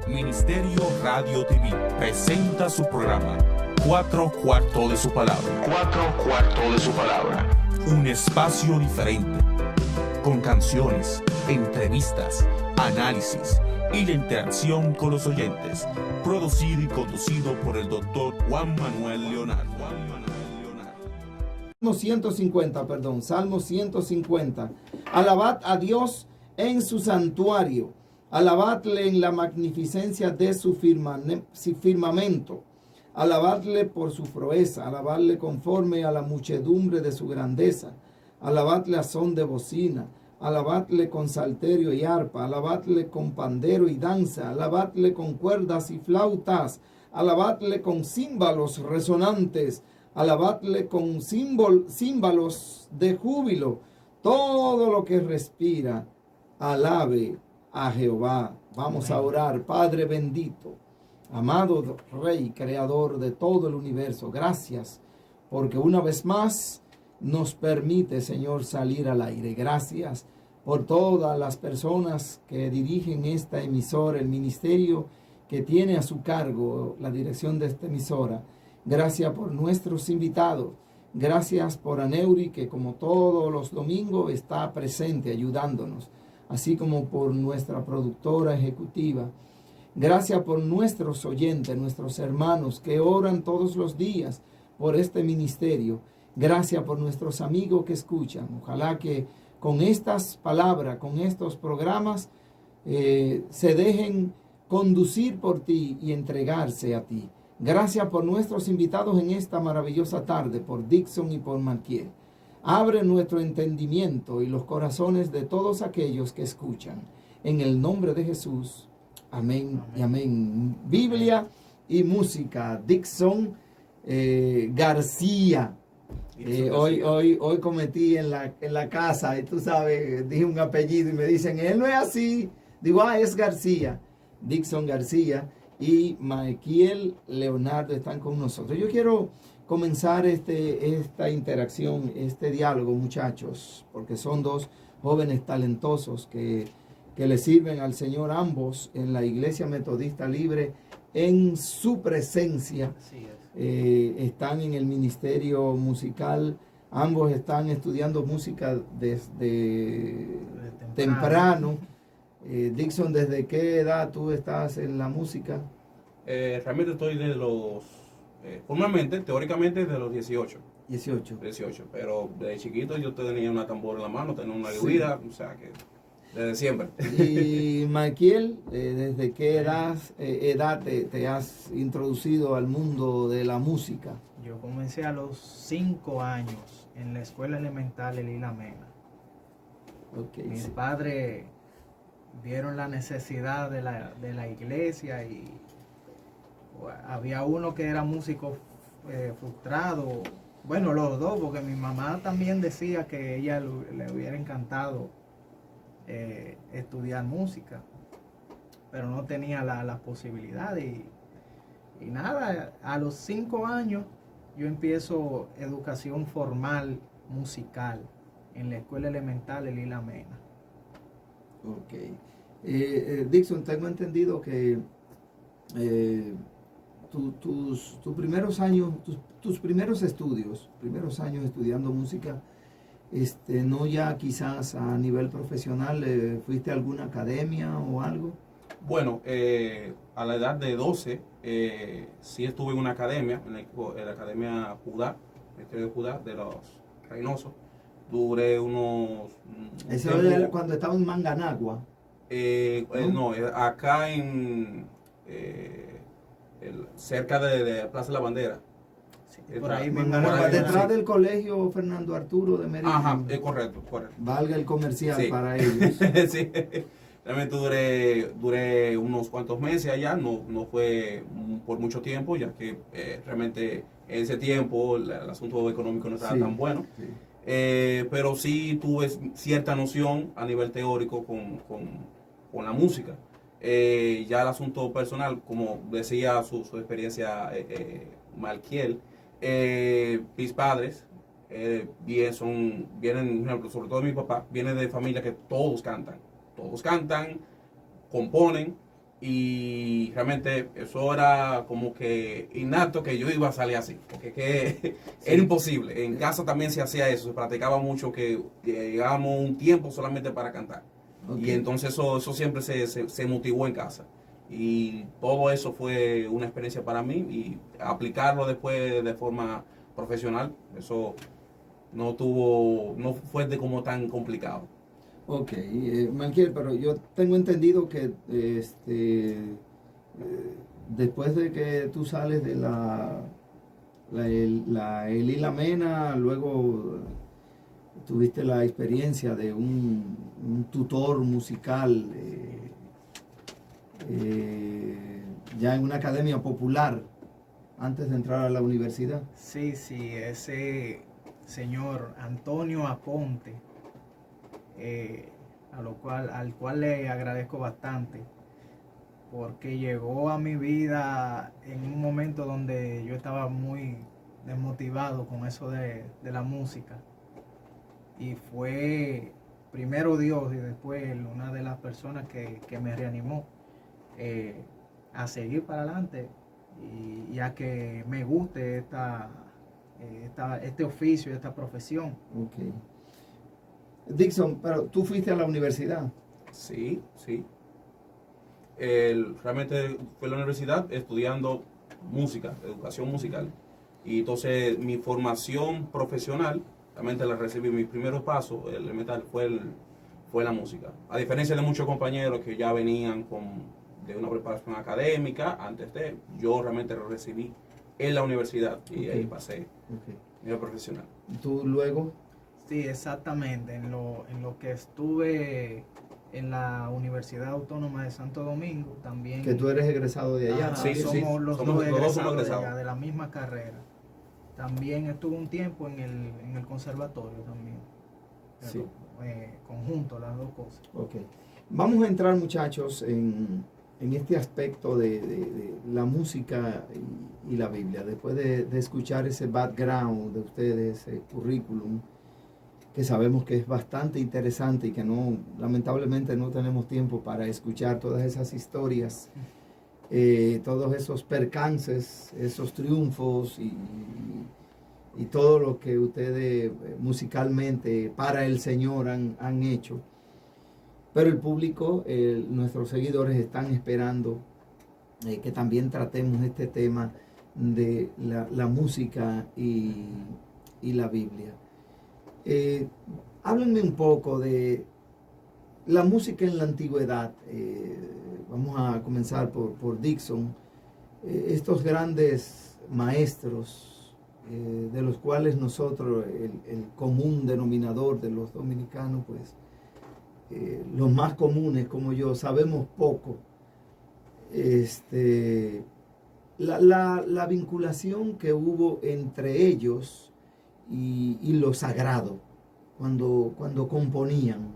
Ministerio Radio TV presenta su programa Cuatro Cuartos de su Palabra. Cuatro Cuartos de su Palabra. Un espacio diferente, con canciones, entrevistas, análisis y la interacción con los oyentes. Producido y conducido por el doctor Juan Manuel Leonardo. Salmo 150. Alabad a Dios en su santuario. Alabadle en la magnificencia de su firmamento. Alabadle por su proeza. Alabadle conforme a la muchedumbre de su grandeza. Alabadle a son de bocina. Alabadle con salterio y arpa. Alabadle con pandero y danza. Alabadle con cuerdas y flautas. Alabadle con címbalos resonantes. Alabadle con címbalos de júbilo. Todo lo que respira, alabe a Jehová. Vamos a orar. Padre bendito, amado Rey, creador de todo el universo, gracias porque una vez más nos permite, Señor, salir al aire. Gracias por todas las personas que dirigen esta emisora, el ministerio que tiene a su cargo la dirección de esta emisora. Gracias por nuestros invitados. Gracias por Aneuri, que como todos los domingos está presente ayudándonos, así como por nuestra productora ejecutiva. Gracias por nuestros oyentes, nuestros hermanos que oran todos los días por este ministerio. Gracias por nuestros amigos que escuchan. Ojalá que con estas palabras, con estos programas, se dejen conducir por ti y entregarse a ti. Gracias por nuestros invitados en esta maravillosa tarde, por Dixon y por Marquiel. Abre nuestro entendimiento y los corazones de todos aquellos que escuchan. En el nombre de Jesús. Amén, amén. Y amén. Biblia y música. Dixon García. Hoy cometí en la casa, y tú sabes, dije un apellido y me dicen, él no es así. Digo, es García. Dixon García y Marquiel Leonardo están con nosotros. Yo quiero comenzar esta interacción, este diálogo, muchachos, porque son dos jóvenes talentosos que le sirven al Señor, ambos en la Iglesia Metodista Libre, en su presencia. Así es. Están en el ministerio musical, ambos están estudiando música desde temprano. Dixon, ¿desde qué edad tú estás en la música? Realmente estoy de los, formalmente, teóricamente, de los 18. 18. Pero desde chiquito yo tenía una tambora en la mano, tenía una lira, o sea que desde siempre. Y Marquiel, ¿desde qué edad te has introducido al mundo de la música? Yo comencé a los 5 años en la escuela elemental Elila Mena. Okay, Mis sí. padres vieron la necesidad de la iglesia y había uno que era músico frustrado. Bueno, los dos, porque mi mamá también decía que ella le hubiera encantado estudiar música, pero no tenía la posibilidad. Y nada, a los 5 años yo empiezo educación formal musical en la escuela elemental Elila Mena. Ok. Dixon, tengo entendido que tus primeros años, tus primeros años estudiando música, no ya quizás a nivel profesional, ¿fuiste a alguna academia o algo? Bueno, a la edad de 12, sí estuve en una academia, en la Academia Judá, Ministerio de Judá, de los Reynosos. Duré unos... Eso era cuando estaba en Manganagua. No, acá cerca de Plaza de la Bandera. Sí, por ahí Manganagua, ahí, detrás sí. del colegio Fernando Arturo de Merino. Ajá, correcto. Valga el comercial, Sí. para ellos. Sí, realmente duré unos cuantos meses allá, no fue por mucho tiempo, ya que realmente en ese tiempo el asunto económico no estaba tan bueno. Sí. Pero sí tuve cierta noción a nivel teórico con la música. Ya el asunto personal, como decía su experiencia Marquiel, mis padres vienen, por ejemplo, sobre todo mi papá, viene de familia que todos cantan, componen, y realmente eso era como que innato que yo iba a salir así, porque era imposible. En casa también se hacía eso, se practicaba mucho que llegábamos un tiempo solamente para cantar. Ok. Y entonces eso siempre se motivó en casa. Y todo eso fue una experiencia para mí y aplicarlo después de forma profesional, eso no fue como tan complicado. Ok, Malquiel, pero yo tengo entendido que después de que tú sales de la Elila Mena, luego tuviste la experiencia de un tutor musical ya en una academia popular antes de entrar a la universidad. Sí, ese señor Antonio Aponte, al cual le agradezco bastante, porque llegó a mi vida en un momento donde yo estaba muy desmotivado con eso de la música, y fue primero Dios y después él, una de las personas que me reanimó a seguir para adelante y a que me guste este oficio, esta profesión. Okay. Dixon, pero tú fuiste a la universidad. Sí. Realmente fue a la universidad estudiando música, educación musical. Y entonces mi formación profesional, realmente la recibí, mis primeros pasos elemental fue la música. A diferencia de muchos compañeros que ya venían de una preparación académica, yo realmente lo recibí en la universidad y ahí pasé mi vida profesional. ¿Tú luego? Sí, exactamente. En lo que estuve en la Universidad Autónoma de Santo Domingo también. Que tú eres egresado de allá. Sí, somos los somos dos egresados somos de egresados. allá, de la misma carrera. También estuve un tiempo en el conservatorio también. Pero, Sí. Conjunto, las dos cosas. Ok. Vamos a entrar, muchachos, en este aspecto de la música y la Biblia. Después de escuchar ese background de ustedes, ese currículum, que sabemos que es bastante interesante y que lamentablemente no tenemos tiempo para escuchar todas esas historias, todos esos percances, esos triunfos y todo lo que ustedes musicalmente para el Señor han hecho. Pero el público, nuestros seguidores están esperando que también tratemos este tema de la música y la Biblia. Háblenme un poco de la música en la antigüedad. Vamos a comenzar por Dixon. Estos grandes maestros de los cuales nosotros, el común denominador de los dominicanos, pues los más comunes como yo, sabemos poco. La vinculación que hubo entre ellos y lo sagrado, cuando componían,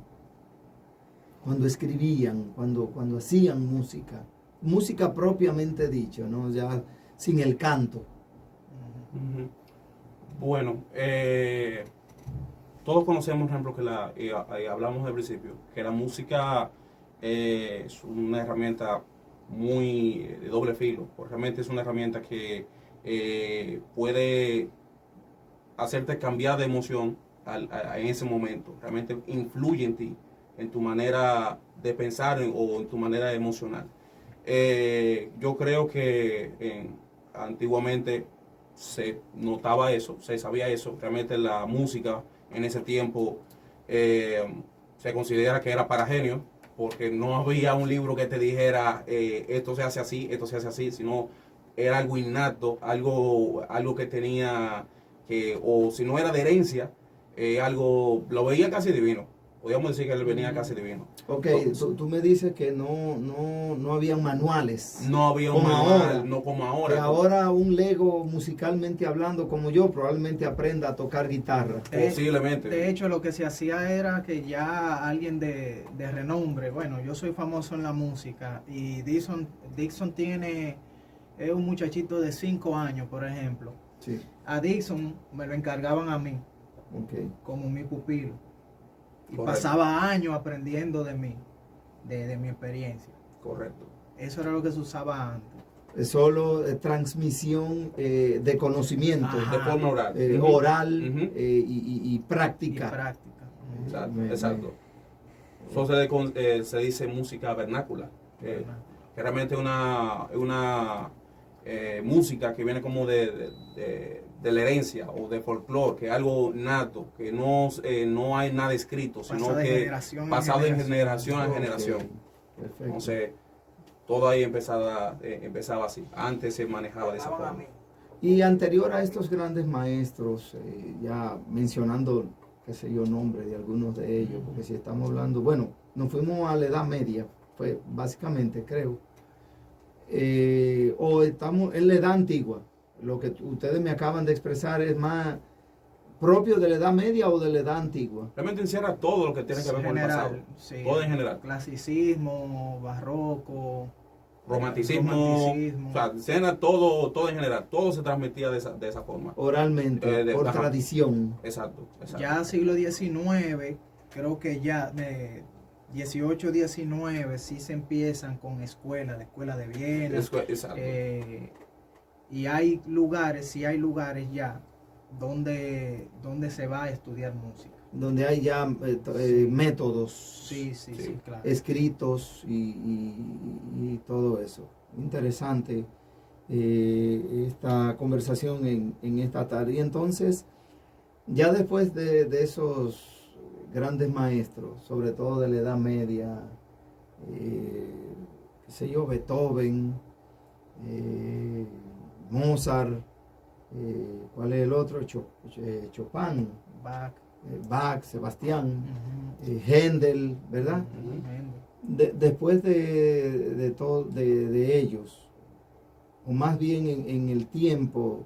cuando escribían, cuando hacían música propiamente dicho, ¿no? Ya sin el canto. Bueno, todos conocemos, por ejemplo, que hablamos al principio, que la música es una herramienta muy de doble filo, porque realmente es una herramienta que puede hacerte cambiar de emoción en ese momento, realmente influye en ti, en tu manera de pensar o en tu manera emocional. Yo creo que antiguamente se notaba eso, se sabía eso, realmente la música en ese tiempo se considera que era para genios, porque no había un libro que te dijera esto se hace así, sino era algo innato, algo que tenía o si no era de herencia, lo veía casi divino. Podríamos decir que él venía casi divino. Ok, tú me dices que no habían manuales. No había un manual, no como ahora. Que ahora un lego musicalmente hablando como yo probablemente aprenda a tocar guitarra. Posiblemente. De hecho, lo que se hacía era que ya alguien de renombre, bueno, yo soy famoso en la música y Dixon es un muchachito de 5 años, por ejemplo. Sí. A Dixon me lo encargaban a mí, como mi pupilo. Y Correcto. pasaba años aprendiendo de mí, de mi experiencia. Correcto. Eso era lo que se usaba antes. Es solo transmisión de conocimiento, Ajá. De forma oral. oral Ujú. y Y práctica. práctica. Exacto, Me- exacto. Eso se dice música vernácula. Que realmente es una música que viene como de la herencia o de folclore, que es algo nato, que no hay nada escrito, sino Pasado de que generación en pasado de generación. generación a Ok, generación. Perfecto. Entonces, todo ahí empezaba así. Antes se manejaba de esa forma. Y anterior a estos grandes maestros, ya mencionando, qué sé yo, nombres de algunos de ellos, porque si estamos hablando, bueno, nos fuimos a la Edad Media, fue básicamente, creo, o estamos en la Edad Antigua. Lo que ustedes me acaban de expresar es más propio de la Edad Media o de la Edad Antigua. Realmente encierra todo lo que tiene que ver con el pasado. Sí. Todo en general. Clasicismo, barroco, Romanticismo, o sea, encierra todo en general. Todo se transmitía de esa forma. Oralmente, por ajá. tradición. Exacto. Ya siglo XIX, creo que ya 18, 19, sí se empiezan con la escuela de Viena. Exacto. Y hay lugares ya donde se va a estudiar música. Donde hay ya métodos Sí, claro. escritos y todo eso. Interesante esta conversación en esta tarde. Y entonces, ya después de esos grandes maestros, sobre todo de la Edad Media, qué sé yo, Beethoven, Mozart, ¿cuál es el otro? Chopin, Bach, Sebastián, Händel, ¿verdad? Después de todo de ellos, o más bien en el tiempo,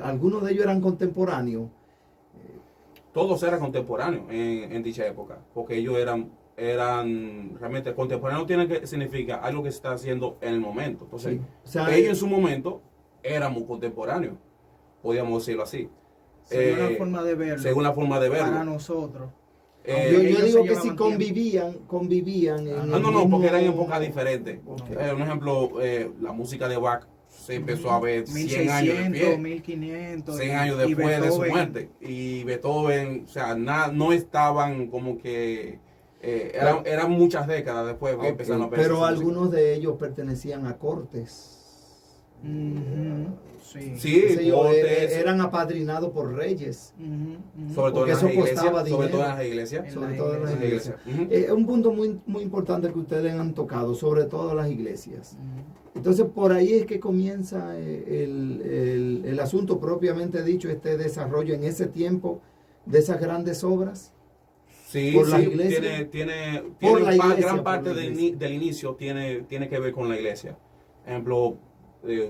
algunos de ellos eran contemporáneos. Todos eran contemporáneos en dicha época, porque ellos eran realmente contemporáneos. Tiene que significa algo que se está haciendo en el momento. Entonces, Sí. O sea, ellos en su momento éramos contemporáneos, podríamos decirlo así. Según la forma de verlo. Según la forma de verlo. Para nosotros. yo ellos digo se que si llevaban convivían en el no, porque eran mismo- épocas diferentes. Ok. Un ejemplo, la música de Bach se empezó a ver 100 años 1600, después. 1500. 100 años y después de su Beethoven, muerte. Y Beethoven, o sea, no estaban como que... eran muchas décadas después que Ok, empezaron a ver pero esa algunos de ellos pertenecían a cortes. Ujú, sí. Sí, Qué sé yo, cortes, eran apadrinados por reyes. sobre todo porque en eso las iglesias. costaba Sobre todo en dinero. las iglesias. En Sobre las todo en las iglesias. iglesias. Ujú. Es un punto muy importante que ustedes han tocado, sobre todo las iglesias. Ujú. Entonces, por ahí es que comienza el asunto propiamente dicho, este desarrollo en ese tiempo de esas grandes obras. Sí, Por las sí, iglesias. tiene Por la iglesia, gran por parte la iglesia. del inicio tiene que ver con la iglesia. Ejemplo,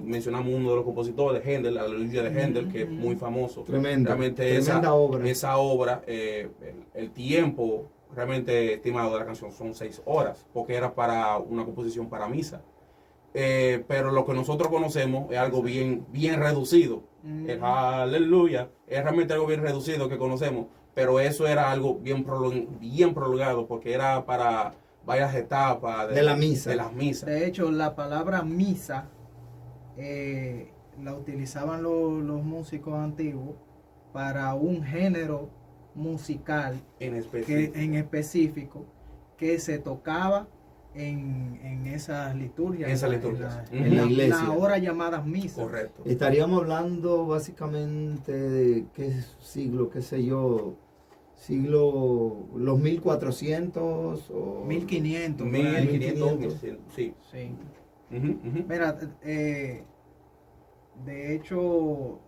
mencionamos uno de los compositores, Händel, la Aleluya de Händel, que es muy famoso. Tremendo. Realmente Tremenda obra. esa obra, el tiempo realmente estimado de la canción son 6 horas, porque era para una composición para misa. Pero lo que nosotros conocemos es algo bien reducido. El Aleluya es realmente algo bien reducido que conocemos, pero eso era algo bien prolongado, porque era para varias etapas De la misa. De las misas. De hecho, la palabra misa la utilizaban los músicos antiguos para un género musical En específico. en específico que se tocaba en esas liturgias. En esas liturgias. En la iglesia. la hora llamadas misas. Correcto. Estaríamos hablando básicamente de qué siglo, qué sé yo, los 1400 o 1500. por ahí. 1500, sí. Sí. Ujú, ujú. Mira, de hecho,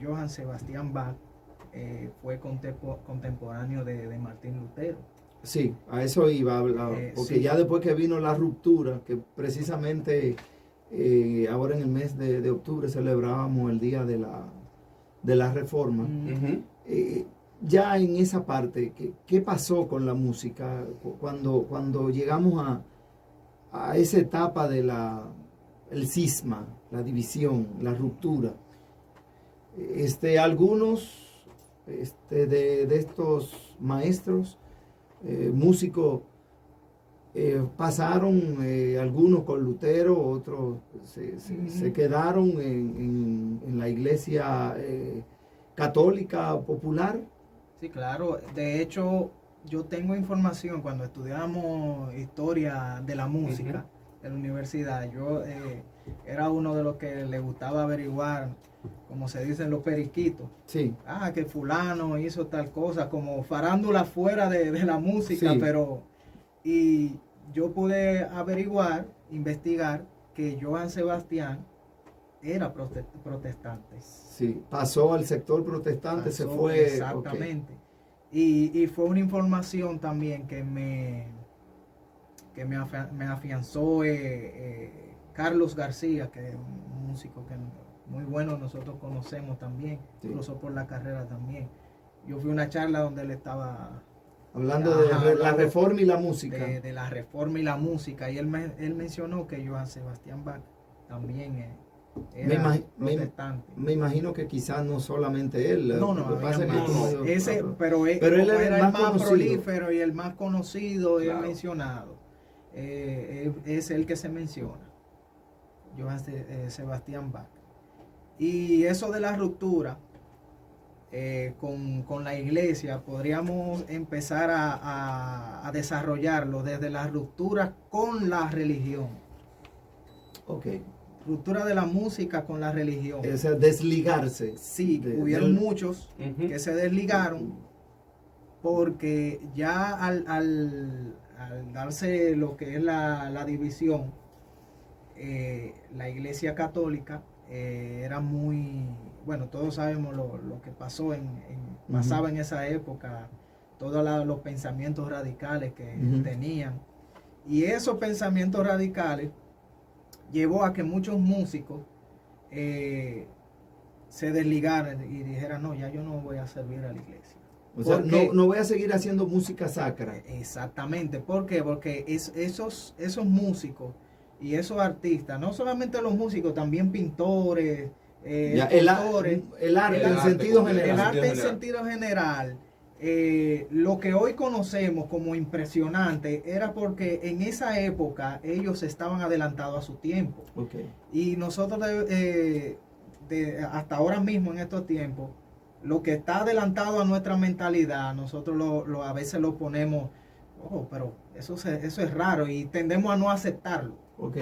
Johann Sebastian Bach fue contemporáneo de Martín Lutero. Sí, a eso iba a hablar, porque sí. ya después que vino la ruptura, que precisamente ahora en el mes de octubre celebrábamos el día de la Reforma. Ujú. Ya en esa parte, ¿qué pasó con la música cuando llegamos a esa etapa de el cisma, la división, la ruptura? Algunos de estos maestros, músicos, pasaron algunos con Lutero, otros se quedaron en la iglesia católica popular. Sí, claro. De hecho, yo tengo información cuando estudiamos historia de la música en la universidad. Yo era uno de los que le gustaba averiguar, como se dicen los periquitos. Sí. Que fulano hizo tal cosa, como farándula fuera de la música, Sí. pero... Y yo pude averiguar, investigar, que Johann Sebastián era protestante. Sí, pasó al sector protestante, se Pasó, fue. exactamente. Y fue una información también que me afianzó Carlos García, que es un músico que muy bueno, nosotros conocemos también, Sí. incluso por la carrera también. Yo fui a una charla donde él estaba Hablando de la reforma y la música. de la reforma y la música, y él mencionó que Johann Sebastián Bach también era protestante. Me imagino que quizás no solamente él. No, lo que había pasa es que más. como- Pero él era era el más conocido. prolífero y el más conocido y Claro. mencionado. Es el que se menciona, Johann Sebastián Bach. Y eso de la ruptura con la iglesia, podríamos empezar a desarrollarlo desde la ruptura con la religión. Ok. Ruptura de la música con la religión. O sea, desligarse. Sí, de- hubieron del- muchos que se desligaron porque ya al darse lo que es la división, la iglesia católica era muy, bueno, todos sabemos lo que pasó pasaba en esa época, todos los pensamientos radicales que tenían. Y esos pensamientos radicales llevó a que muchos músicos se desligaran y dijeran, no, ya yo no voy a servir a la iglesia. O sea, ¿Por qué? no voy a seguir haciendo música sacra. Exactamente. ¿Por qué? Porque esos músicos y esos artistas, no solamente los músicos, también pintores, Ya, escultores, el arte el en arte sentido como- general. el arte en general. sentido general, lo que hoy conocemos como impresionante era porque en esa época ellos estaban adelantados a su tiempo. Ok. Y nosotros hasta ahora mismo en estos tiempos, lo que está adelantado a nuestra mentalidad, nosotros a veces lo ponemos, pero eso es raro y tendemos a no aceptarlo. Ok.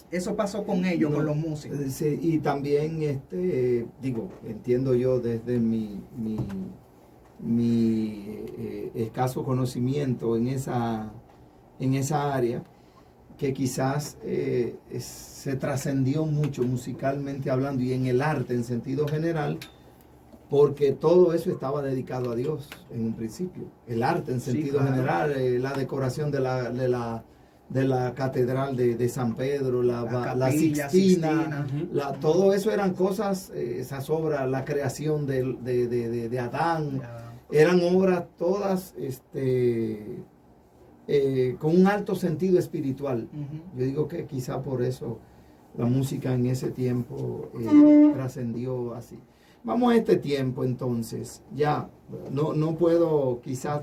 Eso pasó con ellos, No, con los músicos. Sí, y también, entiendo yo desde mi escaso conocimiento en esa área, que quizás se trascendió mucho musicalmente hablando y en el arte en sentido general, porque todo eso estaba dedicado a Dios en un principio. El arte en Sí, sentido claro. general, la decoración de la catedral de San Pedro, la Capilla Sixtina, Sixtina. todo eso eran cosas, esas obras, la creación de Adán, eran obras todas con un alto sentido espiritual. Yo digo que quizá por eso la música en ese tiempo trascendió así. Vamos a este tiempo entonces, ya no puedo quizás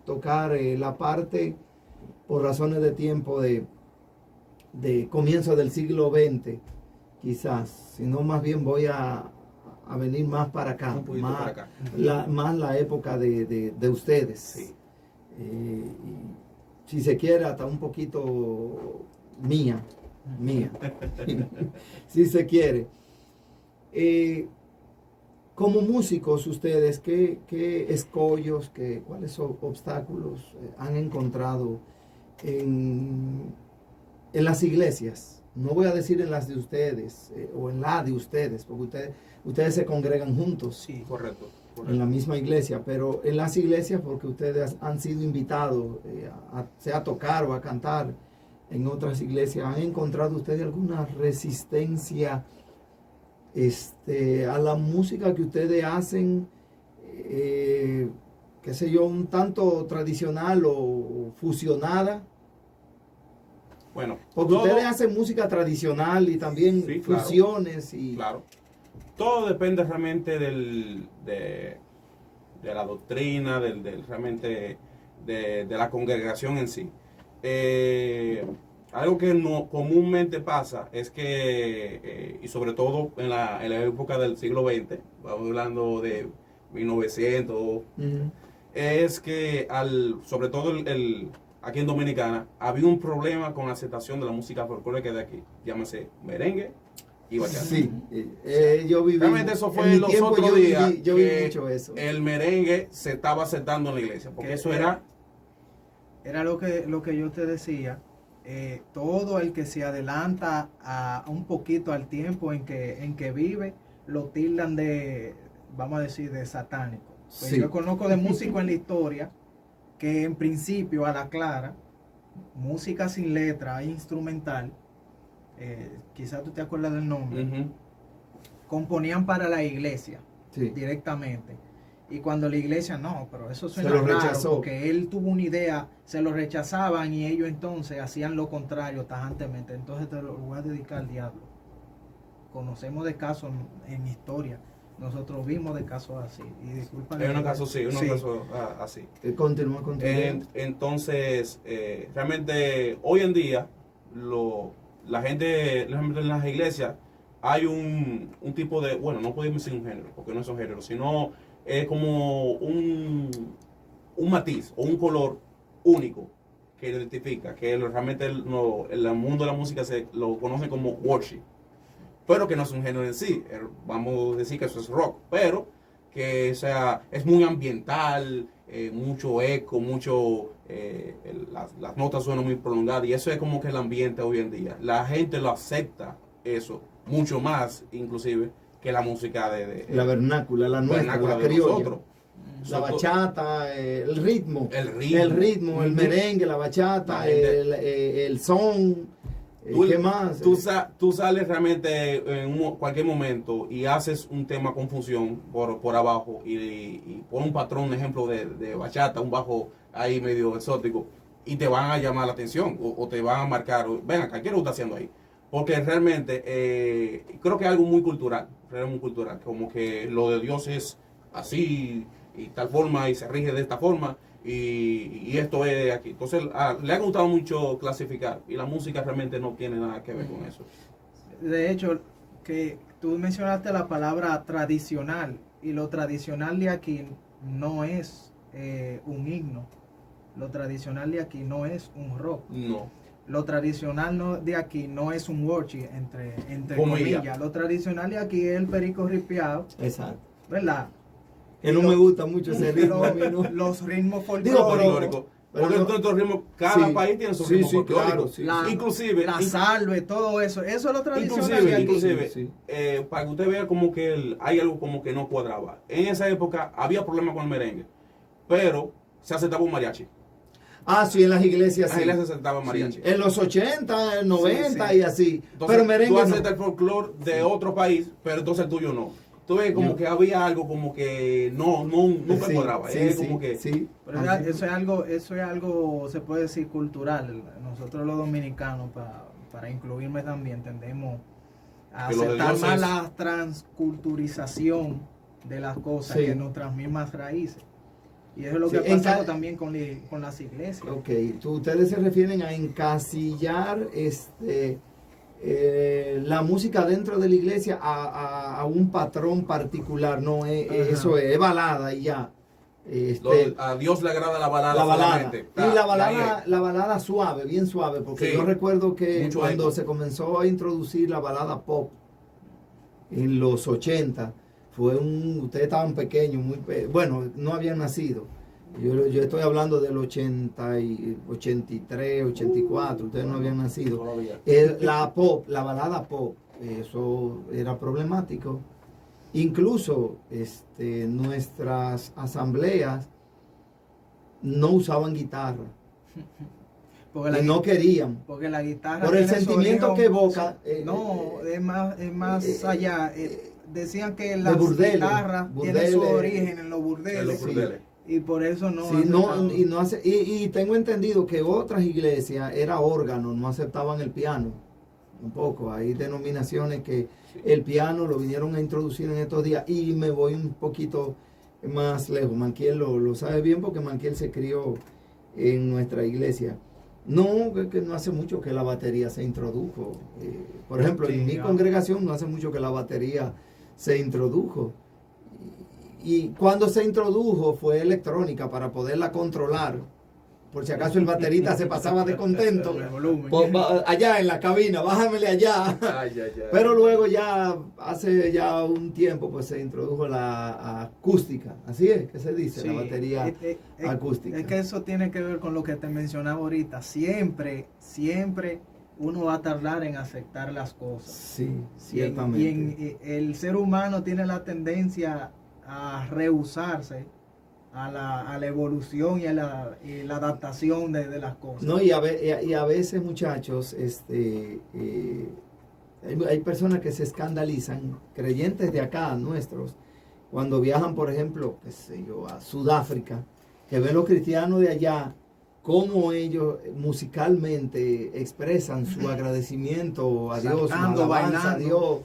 tocar la parte por razones de tiempo de comienzo del siglo XX, quizás, sino más bien voy a venir más para acá, Un poquito más, para acá. más la época de ustedes. Sí. Y si se quiere, hasta un poquito mía, si se quiere. Como músicos ustedes, ¿qué escollos, cuáles obstáculos han encontrado en las iglesias? No voy a decir en las de ustedes o en la de ustedes, porque ustedes se congregan juntos. Sí. Correcto. En la misma iglesia, pero en las iglesias porque ustedes han sido invitados sea a tocar o a cantar en otras iglesias, ¿han encontrado ustedes alguna resistencia a la música que ustedes hacen, qué sé yo, un tanto tradicional o fusionada? Bueno, Porque ustedes hacen música tradicional y también Sí, claro. fusiones y... Claro. Todo depende realmente de la doctrina, realmente de la congregación en sí. algo que no comúnmente pasa es que, y sobre todo en la época del siglo XX, vamos hablando de 1900, es que sobre todo aquí en Dominicana, había un problema con la aceptación de la música folclórica de aquí, llámese merengue y bachata. Sí, yo viví. Realmente eso fue en los otros días yo viví que mucho eso. el merengue se estaba aceptando en la iglesia, porque eso era lo que yo te decía. Todo el que se adelanta a un poquito al tiempo en que vive, lo tildan de, vamos a decir, de satánico. Pues Sí. yo conozco de músicos en la historia que en principio, a la clara, música sin letra, instrumental, quizás tú te acuerdas del nombre, ujú, componían para la iglesia Sí. directamente. Y cuando la iglesia, no, pero eso suena Se lo raro, rechazó. porque él tuvo una idea, se lo rechazaban y ellos entonces hacían lo contrario tajantemente. Entonces te lo voy a dedicar al diablo. Conocemos de casos en historia, nosotros vimos de casos así. Y disculpa. hay unos casos así. Continúa. Entonces, realmente hoy en día, la gente en las iglesias, hay un tipo de, bueno, no podemos decir un género, porque no es un género, sino es como un matiz o un color único que identifica, que realmente el mundo de la música lo conoce como worship, pero que no es un género en sí. Vamos a decir que eso es rock, pero que es muy ambiental, mucho eco, las notas suenan muy prolongadas, y eso es como que el ambiente hoy en día. La gente lo acepta eso mucho más, inclusive, que la música de La vernácula, la nuestra, vernácula la de criolla. nosotros. La bachata, el ritmo, el Ujú. merengue, la bachata, La gente- el son, ¿qué más? Tú sales realmente en cualquier momento y haces un tema con fusión por abajo y pon un patrón, ejemplo, de bachata, un bajo ahí medio exótico, y te van a llamar la atención o te van a marcar, ven acá, ¿qué lo está haciendo ahí? Porque realmente creo que es algo muy cultural, como que lo de Dios es así y tal forma y se rige de esta forma y esto es aquí. Entonces le ha gustado mucho clasificar, y la música realmente no tiene nada que ver con eso. De hecho, que tú mencionaste la palabra tradicional, y lo tradicional de aquí no es un himno. Lo tradicional de aquí no es un rock. No. Lo tradicional de aquí no es un worship, entre Comillas. comillas. Lo tradicional de aquí es el perico ripiado, Exacto. ¿verdad? Que no me gusta mucho ese ritmo. a mí, ¿no? Los ritmos Digo, folclóricos. Porque no- nuestro ritmo, cada Sí. país tiene su Sí, ritmo sí, folclórico. claro, sí. Inclusive, La salve, todo eso. Eso es lo tradicional de aquí. inclusive, Sí, para que usted vea como que hay algo como que no cuadraba. En esa época había problemas con el merengue, pero se aceptaba un mariachi. Ah, sí, en las iglesias Las sí. iglesias aceptaban mariachi. Sí. En los 80, en 90 Sí. y así. Entonces, pero merengue tú no. aceptas el folclore de otro país, pero entonces el tuyo no. Tú ves como Yo- que había algo como que nunca Sí, cuadraba. sí, Es sí, como que sí. Pero Así. eso es algo, se puede decir, cultural. Nosotros los dominicanos, para incluirme también, tendemos a Que lo de aceptar Dios más es- la transculturización de las cosas Sí. que nuestras mismas raíces. Y eso es lo Sí, que ha en pasado ca- también con las iglesias. Ok, ustedes se refieren a encasillar la música dentro de la iglesia a un patrón particular, no es, Ajá. eso es balada y ya. a Dios le agrada la balada. La balada. solamente. Y la ahí balada, es. la balada suave, bien suave, porque Sí. yo recuerdo que Mucho cuando eco. se comenzó a introducir la balada pop en los 80, ustedes estaban pequeños, bueno, no habían nacido. Yo estoy hablando del 83, 84, ustedes no habían nacido. Todavía. La balada pop, eso era problemático. Incluso nuestras asambleas no usaban guitarra Porque y no querían. porque la guitarra Por el tiene su sentimiento origen- que evoca, no, es más allá. Decían que de las burdeles, guitarras tienen su burdeles. origen en los En burdeles. los Sí. burdeles. Y por eso no. Sí, no, aceptaban. y no hace, y tengo entendido que otras iglesias era órgano, no aceptaban el piano. Un poco, hay denominaciones que el piano lo vinieron a introducir en estos días. Y me voy un poquito más lejos. Manquiel lo sabe bien porque Manquiel se crió en nuestra iglesia. No, que no hace mucho que la batería se introdujo. Por ejemplo, Sí, en mi congregación no hace mucho que la batería se introdujo. Y cuando se introdujo fue electrónica para poderla controlar. Por si acaso el baterista se pasaba de contento. El volumen. Allá en la cabina, bájamele allá. Ay, ay, ay. Pero luego ya, hace ya un tiempo, pues se introdujo la acústica. Así es que se dice, Sí, la batería acústica. Es que eso tiene que ver con lo que te mencionaba ahorita. Siempre uno va a tardar en aceptar las cosas. Sí, Y ciertamente. el ser humano tiene la tendencia a rehusarse a la evolución y a la adaptación de las cosas. No, y a veces, muchachos, hay personas que se escandalizan, creyentes de acá, nuestros, cuando viajan, por ejemplo, qué sé yo, a Sudáfrica, que ven los cristianos de allá, cómo ellos musicalmente expresan su agradecimiento a Dios, su Saltando, alabanza a bailando.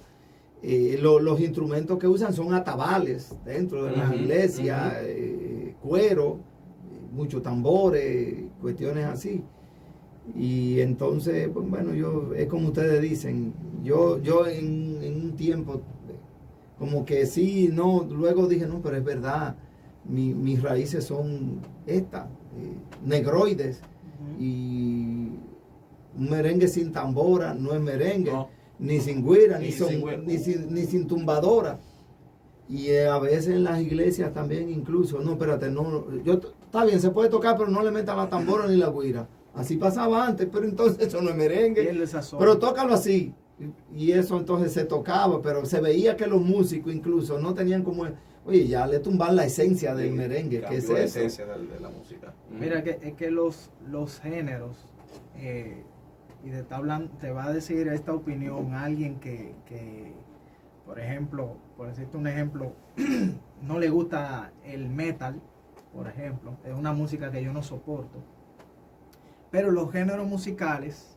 Dios. Los instrumentos que usan son atabales dentro de las Ujú, iglesias, cuero, muchos tambores, cuestiones así. Y entonces, pues bueno, es como ustedes dicen, yo en un tiempo, como que sí, no, luego dije, no, pero es verdad, mis raíces son estas, negroides, y un merengue sin tambora no es merengue, No. ni sin güira, Ni sin güira. ni sin tumbadora. Y a veces en las iglesias también incluso, no, espérate, no, está bien, se puede tocar, pero no le metan la tambora ni la güira. Así pasaba antes, pero entonces eso no es merengue. Pierde sazón. Pero tócalo así. Y eso entonces se tocaba, pero se veía que los músicos incluso no tenían como, oye, ya le tumban la esencia del merengue, que es Cambió la eso. esencia de la música. Mira, es que los géneros, y te va a decir esta opinión alguien que, por ejemplo, por decirte un ejemplo, no le gusta el metal, por ejemplo, es una música que yo no soporto. Pero los géneros musicales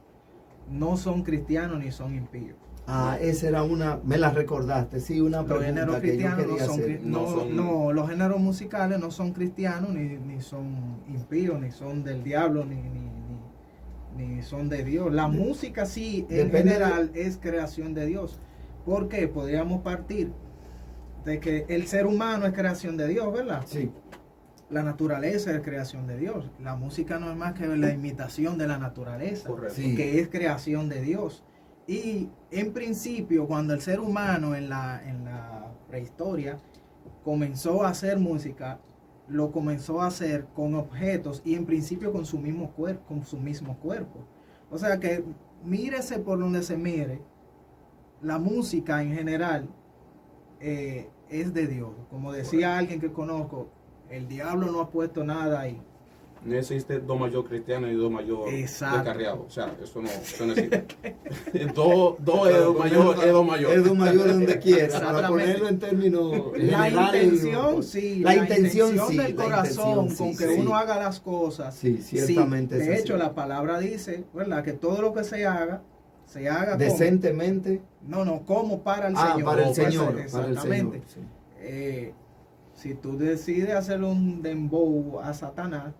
no son cristianos ni son impíos. Ah, esa era me la recordaste, sí, una Los géneros pregunta que yo cristianos no quería son, hacer. no, los géneros musicales no son cristianos ni son impíos, ni son del diablo, ni son de Dios. La música sí, en Depende general, es creación de Dios. Porque podríamos partir de que el ser humano es creación de Dios, ¿verdad? Sí, La naturaleza es creación de Dios. La música no es más que la imitación de la naturaleza, Correcto. Sí. que es creación de Dios. Y en principio, cuando el ser humano en la prehistoria comenzó a hacer música, lo comenzó a hacer con objetos y en principio con su mismo cuerpo. O sea que mírese por donde se mire, la música en general es de Dios. Como decía alguien que conozco, el diablo no ha puesto nada ahí. No existe do mayor cristiano y do mayor Exacto. descarriado. O sea, eso no existe. do es do mayor, es do mayor. Es do mayor donde quiera, para Exactamente. ponerlo en términos La generales, intención, sí. La intención sí, del la corazón intención, con sí, que sí. uno haga las cosas. Sí, ciertamente Sí, es de así. hecho, la palabra dice, ¿verdad? Que todo lo que se haga como. Decentemente. No, como para el Ah, Señor. para el Para el Señor, para el Exactamente. Señor. Sí. Si tú decides hacer un dembow a Satanás,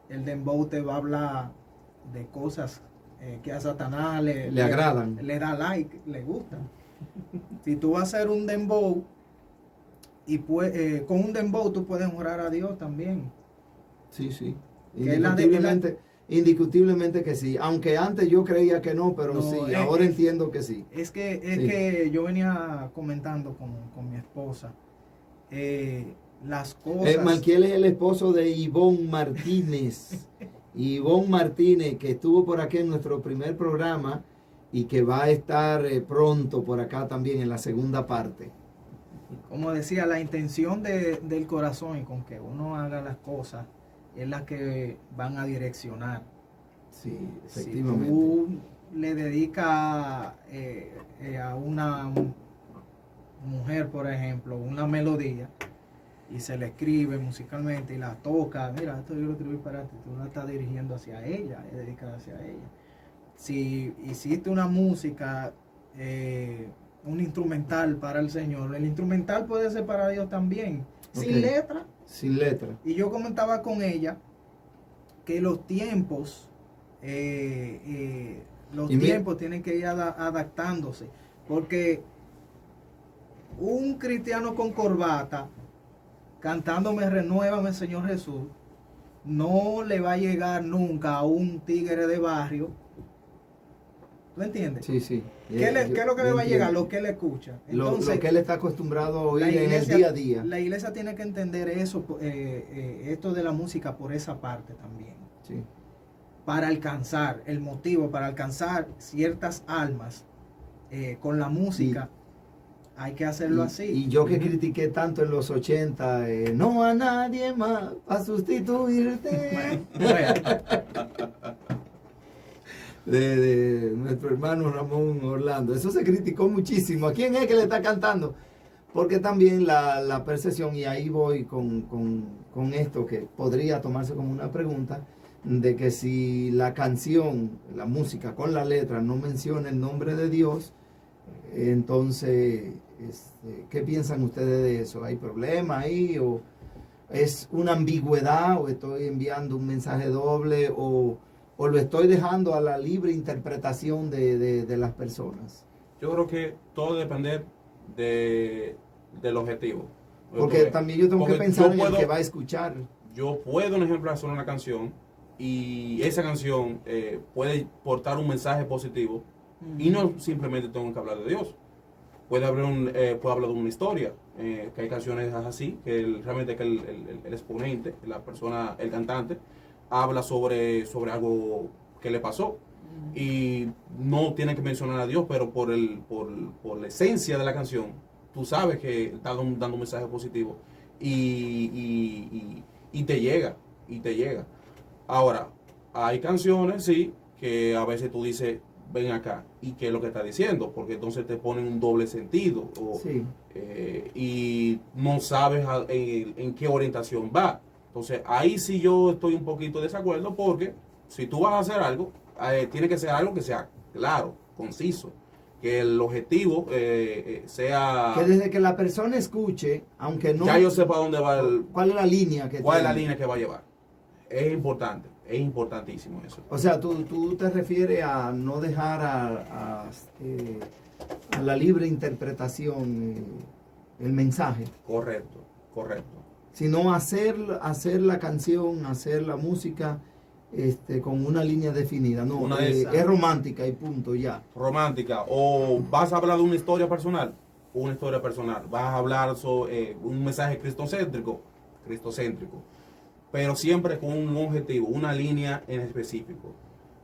el dembow te va a hablar de cosas que a Satanás Le agradan. le da like, le gustan. Si tú vas a hacer un dembow, y con un dembow tú puedes honrar a Dios también. Sí, sí. Que es la de- Indiscutiblemente que sí. Aunque antes yo creía que no, pero No, sí, ahora entiendo que sí. Es Sí. que yo venía comentando con mi esposa las cosas. Malquiel es el esposo de Ivonne Martínez. Ivonne Martínez, que estuvo por aquí en nuestro primer programa y que va a estar pronto por acá también en la segunda parte. Como decía, la intención del corazón y con que uno haga las cosas es la que van a direccionar. Sí, Si efectivamente. tú le dedicas a una mujer, por ejemplo, una melodía y se le escribe musicalmente y la toca, mira, esto yo lo escribí para ti, tú la estás dirigiendo hacia ella, es dedicada hacia ella. Si hiciste una música, un instrumental para el Señor, el instrumental puede ser para Dios también, sin Ok. letra. Sin letra. Y yo comentaba con ella que los tiempos los Y tiempos tienen que ir adaptándose, porque un cristiano con corbata cantándome Renuévame Señor Jesús no le va a llegar nunca a un tigre de barrio. ¿Tú entiendes? Sí, sí. ¿Qué es lo que le va a llegar? Lo que él escucha. Entonces, lo que él está acostumbrado a oír la en el día a día. La iglesia tiene que entender eso, esto de la música por esa parte también. Sí. Para alcanzar, el motivo para alcanzar ciertas almas con la música, hay que hacerlo así. Y yo que critiqué tanto en los 80, no a nadie más a sustituirte. De nuestro hermano Ramón Orlando. Eso se criticó muchísimo. ¿A quién es que le está cantando? Porque también la percepción, y ahí voy con esto que podría tomarse como una pregunta, de que si la canción, la música con la letra no menciona el nombre de Dios, entonces, ¿qué piensan ustedes de eso? ¿Hay problema ahí? ¿O es una ambigüedad? ¿O estoy enviando un mensaje doble? ¿O lo estoy dejando a la libre interpretación de las personas? Yo creo que todo depende del objetivo. Porque también yo tengo que pensar en el que va a escuchar. Yo puedo, un ejemplo, hacer una canción y esa canción puede portar un mensaje positivo y no simplemente tengo que hablar de Dios. Puede hablar de una historia, que hay canciones así, que realmente que el exponente, la persona, el cantante, habla sobre algo que le pasó y no tiene que mencionar a Dios, pero por la esencia de la canción, tú sabes que está dando un mensaje positivo y te llega. Ahora, hay canciones, sí, que a veces tú dices, ven acá, ¿y qué es lo que está diciendo? Porque entonces te ponen un doble sentido Sí. Y no sabes en qué orientación va. Entonces, ahí sí yo estoy un poquito de desacuerdo, porque si tú vas a hacer algo, tiene que ser algo que sea claro, conciso, que el objetivo sea... Que desde que la persona escuche, aunque no... Ya yo sepa dónde va ¿Cuál es la línea que cuál es la tiene? línea que va a llevar. Es importante, es importantísimo eso. O sea, tú te refieres a no dejar a la libre interpretación el mensaje, Correcto. sino hacer la canción, hacer la música con una línea definida. No, es romántica y punto, ya. Romántica, o vas a hablar de una historia personal, vas a hablar sobre un mensaje cristocéntrico, pero siempre con un objetivo, una línea en específico.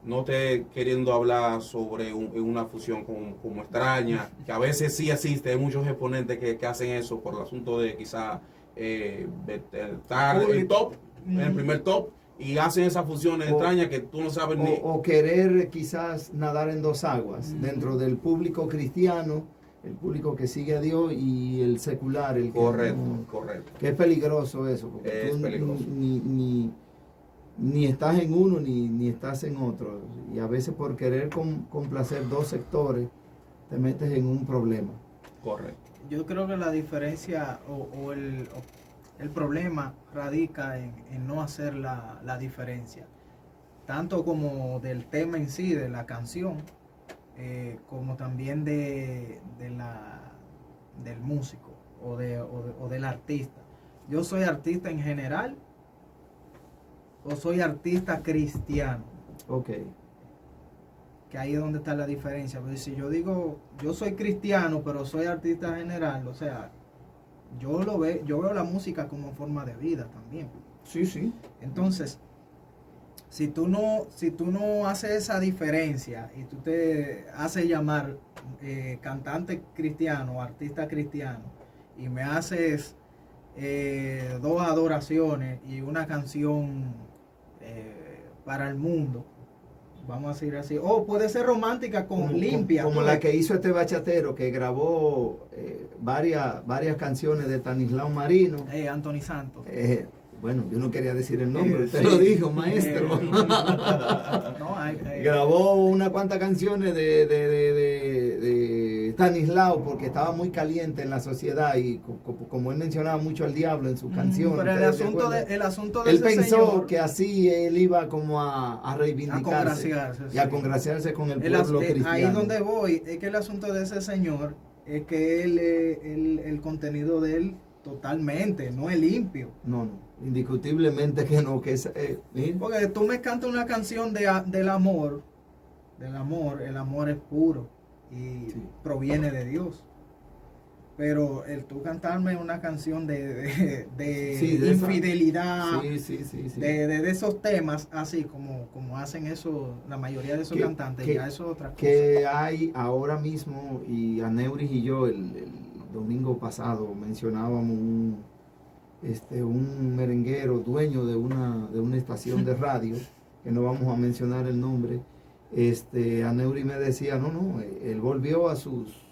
No te queriendo hablar sobre una fusión como extraña, que a veces sí existe, hay muchos exponentes que hacen eso por el asunto de quizá estar en el primer top, y hacen esas fusiones extrañas que tú no sabes ni... O querer quizás nadar en dos aguas, dentro del público cristiano, el público que sigue a Dios, y el secular, el que Correcto. Que es peligroso eso, porque Es tú peligroso. ni estás en uno ni estás en otro, y a veces por querer complacer dos sectores te metes en un problema. Correcto. Yo creo que la diferencia o el problema radica en no hacer la diferencia, tanto como del tema en sí, de la canción, como también del músico o del artista. Yo soy artista en general o soy artista cristiano. Ok. Que ahí es donde está la diferencia. Porque si yo digo, yo soy cristiano, pero soy artista general, o sea, yo veo la música como forma de vida también. Sí. Entonces, si tú no haces esa diferencia y tú te haces llamar cantante cristiano, artista cristiano, y me haces dos adoraciones y una canción para el mundo, vamos a decir así, o puede ser romántica limpia. Como la que hizo este bachatero, que grabó varias canciones de Stanislao Marino. Anthony Santos. Bueno, yo no quería decir el nombre, usted lo dijo, maestro. No, Grabó unas cuantas canciones de Estanislao, porque estaba muy caliente en la sociedad y como él mencionaba mucho al diablo en su canción. Pero el asunto de él ese pensó señor, que así él iba como a reivindicarse y a sí. congraciarse con el pueblo cristiano. Ahí donde voy es que el asunto de ese señor es que el contenido de él totalmente no es limpio. No, indiscutiblemente que no, que es... Porque tú me cantas una canción del amor, el amor es puro y proviene de Dios. Pero el tú cantarme una canción de infidelidad, de esos temas, así como hacen eso la mayoría de esos cantantes, ya eso es otra cosa. Que hay ahora mismo, y Aneuris y yo el domingo pasado mencionábamos un merenguero dueño de una estación de radio, que no vamos a mencionar el nombre. Aneuris me decía, no, él volvió a sus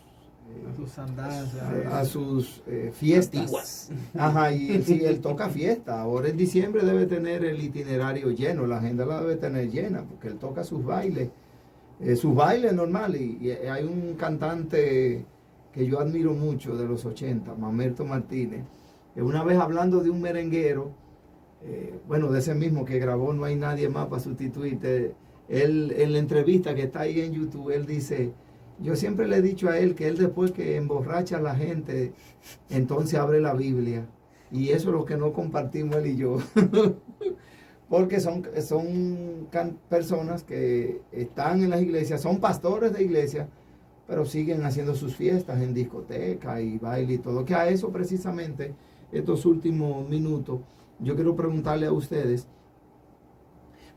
andanzas, a sus fiestas antiguas. Ajá, y sí, él toca fiesta. Ahora en diciembre debe tener el itinerario lleno, la agenda la debe tener llena, porque él toca sus bailes normales. Y hay un cantante que yo admiro mucho de los 80, Mamerto Martínez, que una vez hablando de un merenguero, de ese mismo que grabó No hay nadie más para sustituirte, él en la entrevista que está ahí en YouTube, él dice: yo siempre le he dicho a él que él después que emborracha a la gente, entonces abre la Biblia. Y eso es lo que no compartimos él y yo. Porque son personas que están en las iglesias, son pastores de iglesia, pero siguen haciendo sus fiestas en discoteca y baile y todo. Que a eso precisamente, estos últimos minutos, yo quiero preguntarle a ustedes,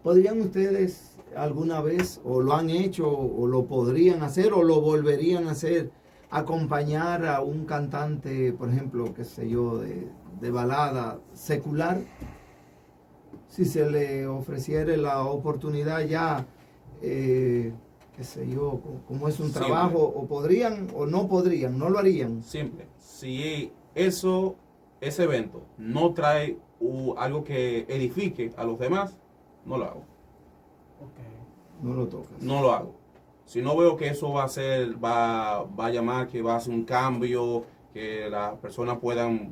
¿podrían ustedes alguna vez, o lo han hecho, o lo podrían hacer, o lo volverían a hacer, acompañar a un cantante, por ejemplo, qué sé yo, de balada secular? Si se le ofreciera la oportunidad ya, qué sé yo, como es un trabajo, o podrían o no podrían, no lo harían. Simple. Si ese evento no trae algo que edifique a los demás, no lo hago. No lo tocas. No lo hago. Si no veo que eso va a llamar, que va a hacer un cambio, que las personas puedan...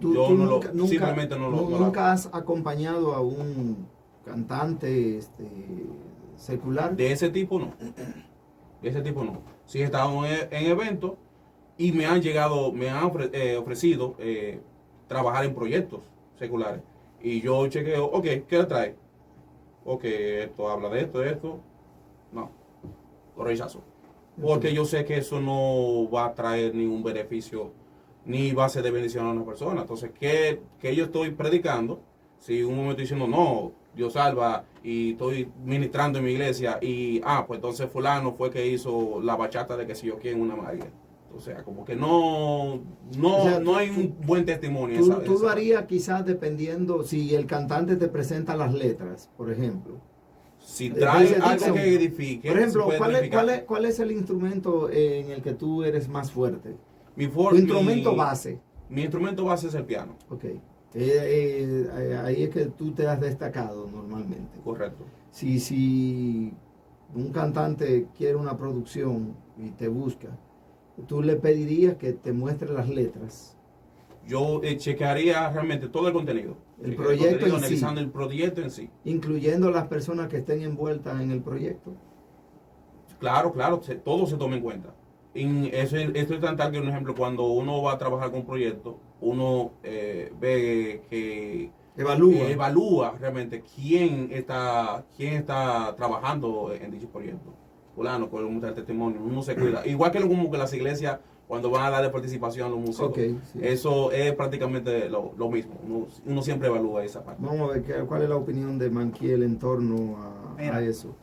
simplemente no lo hago. ¿Nunca has acompañado a un cantante secular? De ese tipo no. Sí he estado en eventos y me han ofrecido trabajar en proyectos seculares. Y yo chequeo, ok, ¿qué le trae? Ok, esto habla de esto. No, lo rechazo. Porque yo sé que eso no va a traer ningún beneficio, ni va a ser de bendición a una persona. Entonces, ¿qué yo estoy predicando? Si un momento diciendo, no, Dios salva, y estoy ministrando en mi iglesia, y, pues entonces fulano fue que hizo la bachata de que si yo quiero una María. O sea, como que no hay un buen testimonio. Tú lo harías quizás dependiendo si el cantante te presenta las letras, por ejemplo. Si trae algo que edifique. Por ejemplo, ¿cuál es el instrumento en el que tú eres más fuerte? Tu instrumento base. Mi instrumento base es el piano. Ok. Ahí es que tú te has destacado normalmente. Correcto. Si un cantante quiere una producción y te busca, tú le pedirías que te muestre las letras. Yo chequearía realmente todo el contenido. El proyecto en sí. Analizando el proyecto en sí. Incluyendo las personas que estén envueltas en el proyecto. Claro, todo se toma en cuenta. Esto es tan tal que, un ejemplo, cuando uno va a trabajar con un proyecto, uno ve que evalúa realmente quién está trabajando en dicho proyecto. Fulano, puede mostrar testimonio, uno se cuida. Igual que como que las iglesias, cuando van a dar de participación a los músicos, sí. Eso es prácticamente lo mismo. Uno siempre evalúa esa parte. Vamos a ver cuál es la opinión de Manquiel en torno a eso.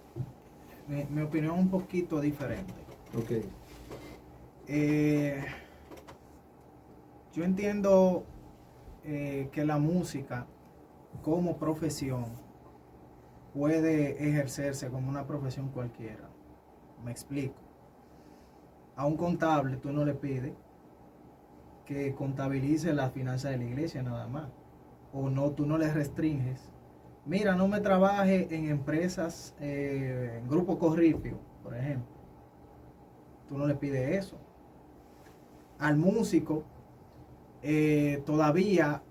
Mi opinión es un poquito diferente. Ok. Yo entiendo que la música como profesión puede ejercerse como una profesión cualquiera. Me explico. A un contable tú no le pides que contabilice las finanzas de la iglesia nada más. O no, tú no le restringes. Mira, no me trabaje en empresas, en Grupo Corripio, por ejemplo. Tú no le pides eso. al músico, todavía,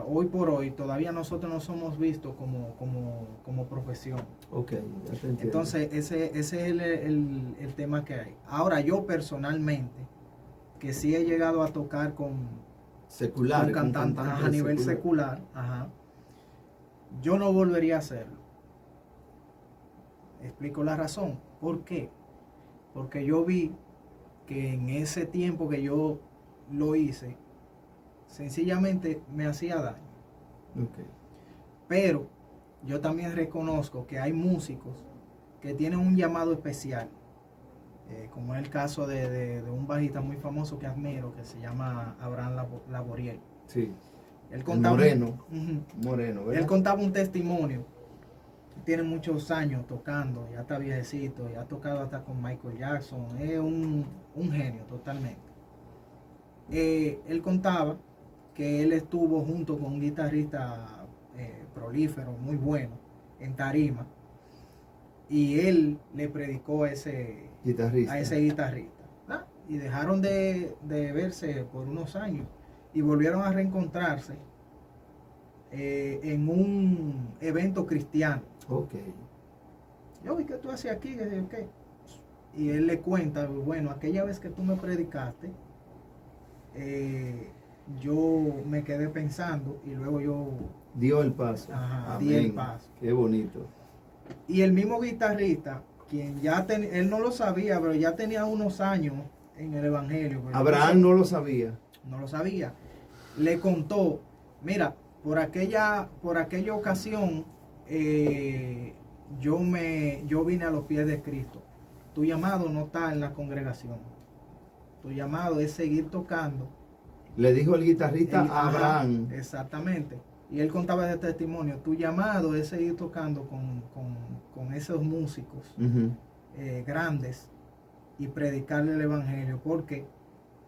hoy por hoy, todavía nosotros no somos vistos como profesión. Ok, ya te entiendo. Entonces, ese es el tema que hay. Ahora, yo personalmente, que sí he llegado a tocar con cantantes a nivel secular, ajá, yo no volvería a hacerlo. Explico la razón. ¿Por qué? Porque yo vi que en ese tiempo que yo lo hice, sencillamente me hacía daño. Okay. Pero yo también reconozco que hay músicos que tienen un llamado especial, como es el caso de un bajista muy famoso que admiro, que se llama Abraham Laboriel. Sí. Él contaba, Moreno, ¿verdad? Él contaba un testimonio. Tiene muchos años tocando, ya está viejecito, ya ha tocado hasta con Michael Jackson, es un genio totalmente. Él contaba que él estuvo junto con un guitarrista prolífero, muy bueno, en tarima, y él le predicó a ese guitarrista. ¿Ah? Y dejaron de verse por unos años y volvieron a reencontrarse en un evento cristiano. Okay. Yo, ¿y qué tú haces aquí? ¿Qué? Y él le cuenta, bueno, aquella vez que tú me predicaste, yo me quedé pensando y luego yo... Dio el paso. Ajá, di el paso. Qué bonito. Y el mismo guitarrista, quien ya él no lo sabía, pero ya tenía unos años en el evangelio. Abraham no lo sabía. No lo sabía. Le contó, mira, por aquella ocasión, yo vine a los pies de Cristo. Tu llamado no está en la congregación. Tu llamado es seguir tocando. Le dijo el guitarrista a Abraham. Exactamente. Y él contaba de testimonio. Tu llamado es seguir tocando con esos músicos grandes y predicarle el evangelio. Porque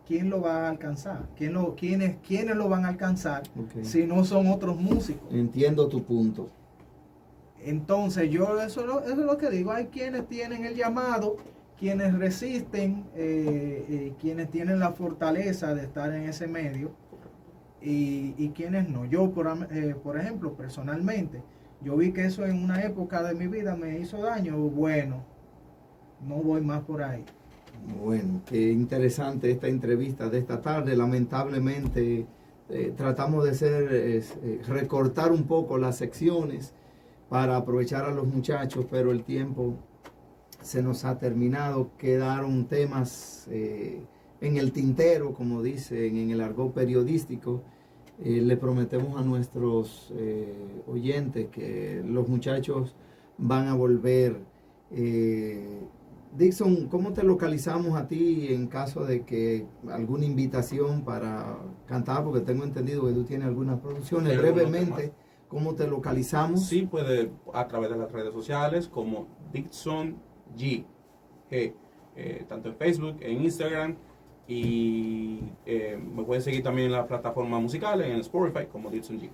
¿quién lo va a alcanzar? ¿Quiénes lo van a alcanzar si no son otros músicos? Entiendo tu punto. Entonces eso es lo que digo. Hay quienes tienen el llamado, quienes resisten, quienes tienen la fortaleza de estar en ese medio y quienes no. Yo, por ejemplo, personalmente, yo vi que eso en una época de mi vida me hizo daño. Bueno, no voy más por ahí. Bueno, qué interesante esta entrevista de esta tarde. Lamentablemente tratamos de recortar un poco las secciones para aprovechar a los muchachos, pero el tiempo se nos ha terminado. Quedaron temas en el tintero, como dicen en el argot periodístico. Le prometemos a nuestros oyentes que los muchachos van a volver. Dixon, ¿cómo te localizamos a ti en caso de que alguna invitación para cantar? Porque tengo entendido que tú tienes algunas producciones. Brevemente, ¿cómo te localizamos? Sí, puede a través de las redes sociales como Dixon G. Tanto en Facebook, en Instagram, y me pueden seguir también en las plataformas musicales, en Spotify como Dixon G.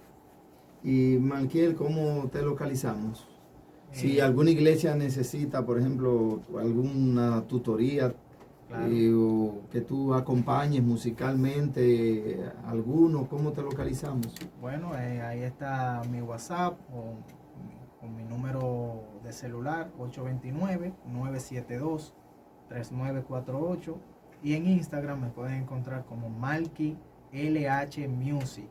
Y Malquiel, ¿cómo te localizamos? Si alguna iglesia necesita, por ejemplo, alguna tutoría, claro, o que tú acompañes musicalmente, alguno, ¿cómo te localizamos? Bueno, ahí está mi WhatsApp con mi número de celular, 829-972-3948. Y en Instagram me pueden encontrar como Malky LH Music.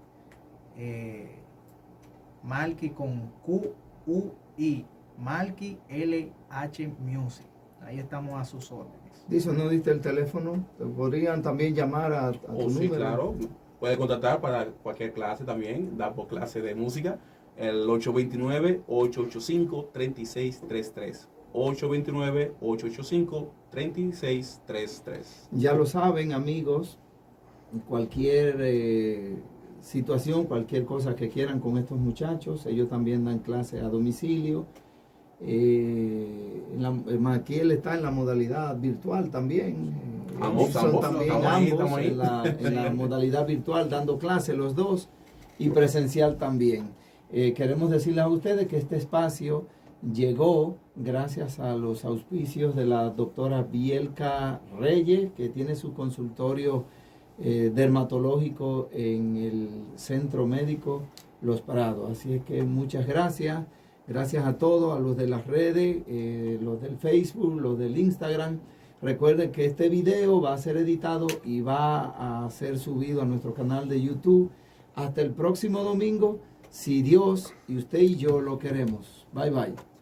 Malky con QUI. Malky LH Music. Ahí estamos a sus órdenes. Dice, ¿no diste el teléfono? ¿Te podrían también llamar a tu número? Sí, claro. Puede contactar para cualquier clase también, dar por clase de música. El 829-885-3633. 829-885-3633. Ya lo saben, amigos. Cualquier situación, cualquier cosa que quieran con estos muchachos, ellos también dan clase a domicilio. Maquiel está en la modalidad virtual también. Ambos también, ambos en la modalidad virtual, dando clases los dos, y presencial también. Queremos decirles a ustedes que este espacio llegó gracias a los auspicios de la doctora Bielka Reyes, que tiene su consultorio dermatológico en el Centro Médico Los Prados. Así es que muchas gracias. Gracias a todos, a los de las redes, los del Facebook, los del Instagram. Recuerden que este video va a ser editado y va a ser subido a nuestro canal de YouTube. Hasta el próximo domingo, si Dios y usted y yo lo queremos. Bye bye.